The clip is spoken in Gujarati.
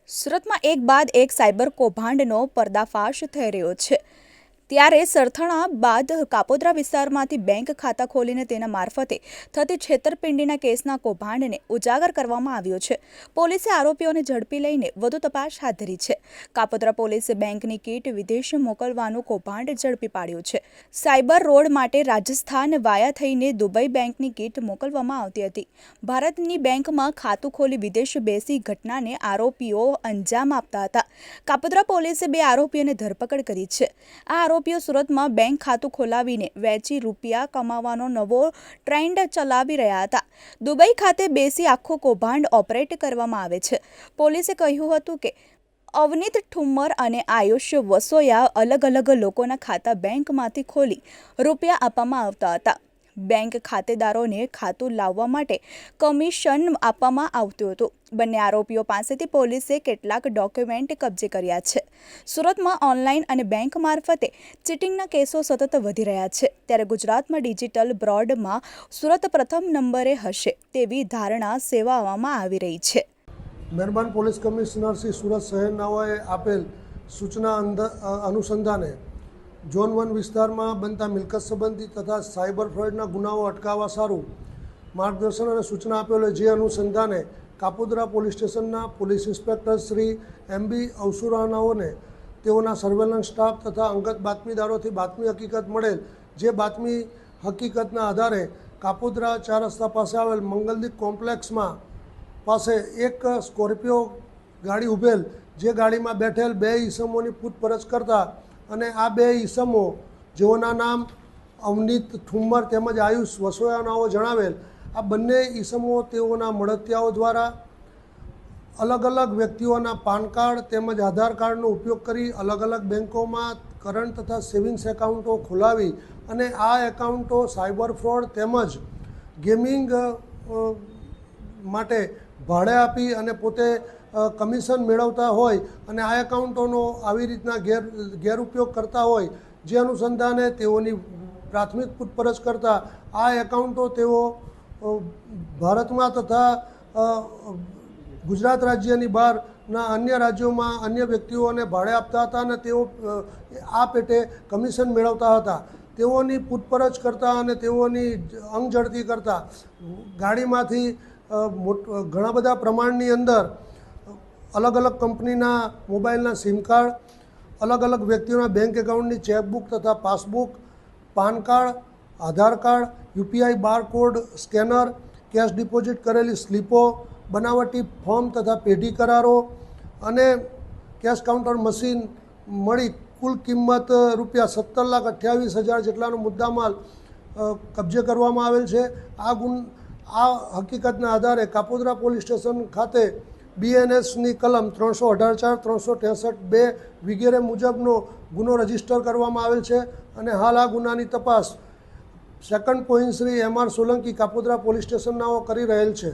સુરતમાં એક બાદ એક સાયબર કૌભાંડનો પર્દાફાશ થઈ રહ્યો છે ત્યારે સરથાણા બાદ કાપોદ્રા વિસ્તારમાંથી બેંક ખાતા ખોલીને તેના મારફતે થતી છેતરપિંડીના કેસના કૌભાંડને ઉજાગર કરવામાં આવ્યો છે। પોલીસે આરોપીઓને ઝડપી લઈને વધુ તપાસ હાથ ધરી છે। કાપોદ્રા પોલીસે બેંકની કીટ વિદેશ મોકલવાનું કૌભાંડ ઝડપી પાડ્યું છે। સાયબર રોડ માટે રાજસ્થાન વાયા થઈને દુબઈ બેંકની કીટ મોકલવામાં આવતી હતી। ભારતની બેંકમાં ખાતું ખોલી વિદેશ બેસી ઘટનાને આરોપીઓ અંજામ આપતા હતા। કાપોદ્રા પોલીસે 2 આરોપીઓને ધરપકડ કરી છે। આ આરોપીઓ સુરતમાં બેંક ખાતું ખોલાવીને વેચી રૂપિયા કમાવાનો નવો ટ્રેન્ડ ચલાવી રહ્યા હતા। દુબઈ ખાતે બેસી આખું કૌભાંડ ઓપરેટ કરવામાં આવે છે। પોલીસે કહ્યું હતું કે અવનીત ઠુમ્મર અને આયુષ વસોયા અલગ અલગ લોકોના ખાતા બેંકમાંથી ખોલી રૂપિયા આપવામાં આવતા હતા। બેંક ખાતેદારોને ખાતું લાવવા માટે કમિશન આપવામાં આવતું હતું। બંને આરોપીઓ પાસેથી પોલીસે કેટલાક ડોક્યુમેન્ટ કબજે કર્યા છે। સુરતમાં ઓનલાઈન અને બેંક મારફતે ચીટિંગના કેસો સતત વધી રહ્યા છે ત્યારે ગુજરાતમાં ડિજિટલ બ્રોડમાં સુરત પ્રથમ નંબરે હશે તેવી ધારણા સેવવામાં આવી રહી છે। મહેરબાન પોલીસ કમિશનર શ્રી સુરત શહેરનાઓએ આપેલ સૂચના અનુસંધાને ઝોન 1 વિસ્તારમાં બનતા મિલકત સંબંધી તથા સાયબર ફ્રોડના ગુનાઓ અટકાવવા સારું માર્ગદર્શન અને સૂચના આપેલ જે અનુસંધાને કાપોદ્રા પોલીસ સ્ટેશનના પોલીસ ઇન્સ્પેક્ટર શ્રી MB અવસુરાનાઓને તેઓના સર્વેલન્સ સ્ટાફ તથા અંગત બાતમીદારોથી બાતમી હકીકત મળેલ જે બાતમી હકીકતના આધારે કાપોદ્રા 4 રસ્તા પાસે આવેલ મંગલદીપ કોમ્પ્લેક્સમાં પાસે એક સ્કોર્પિયો ગાડી ઉભેલ જે ગાડીમાં બેઠેલ 2 ઈસમોની પૂછપરછ કરતા અને આ 2 ઈસમો જેઓના નામ અવનીત ઠુમ્મર તેમજ આયુષ વસોયાનાઓ જણાવેલ આ બંને ઈસમો તેઓના મળતિયાઓ દ્વારા અલગ અલગ વ્યક્તિઓના પાન કાર્ડ તેમજ આધાર કાર્ડનો ઉપયોગ કરી અલગ અલગ બેન્કોમાં કરંટ તથા સેવિંગ્સ એકાઉન્ટો ખોલાવી અને આ એકાઉન્ટો સાયબર ફ્રોડ તેમજ ગેમિંગ માટે ભાડે આપી અને પોતે કમિશન મેળવતા હોય અને આ એકાઉન્ટોનો આવી રીતના ગેરઉપયોગ કરતા હોય જે અનુસંધાને તેઓની પ્રાથમિક પૂછપરછ કરતાં આ એકાઉન્ટો તેઓ ભારતમાં તથા ગુજરાત રાજ્યની બહારના અન્ય રાજ્યોમાં અન્ય વ્યક્તિઓને ભાડે આપતા હતા અને તેઓ આ પેટે કમિશન મેળવતા હતા। તેઓની પૂછપરછ કરતાં અને તેઓની અંગઝડતી કરતાં ગાડીમાંથી ઘણા બધા પ્રમાણની અંદર અલગ અલગ કંપનીના મોબાઈલના સિમ કાર્ડ અલગ અલગ વ્યક્તિઓના બેંક એકાઉન્ટની ચેકબુક તથા passbook PAN card Aadhaar card UPI barcode scanner cash deposit કરેલી સ્લીપો બનાવટી ફોર્મ તથા પેઢી કરારો અને કેશ કાઉન્ટર મશીન મળી કુલ કિંમત ₹17,28,000 જેટલાનો મુદ્દામાલ કબજે કરવામાં આવેલ છે। આ હકીકતના આધારે કાપોદ્રા પોલીસ સ્ટેશન ખાતે BNSની કલમ 318(4), 363(2) વગેરે મુજબનો ગુનો રજીસ્ટર કરવામાં આવેલ છે અને હાલ આ ગુનાની તપાસ second point Shri MR Solanki Kapodra police સ્ટેશનનાઓ કરી રહેલ છે।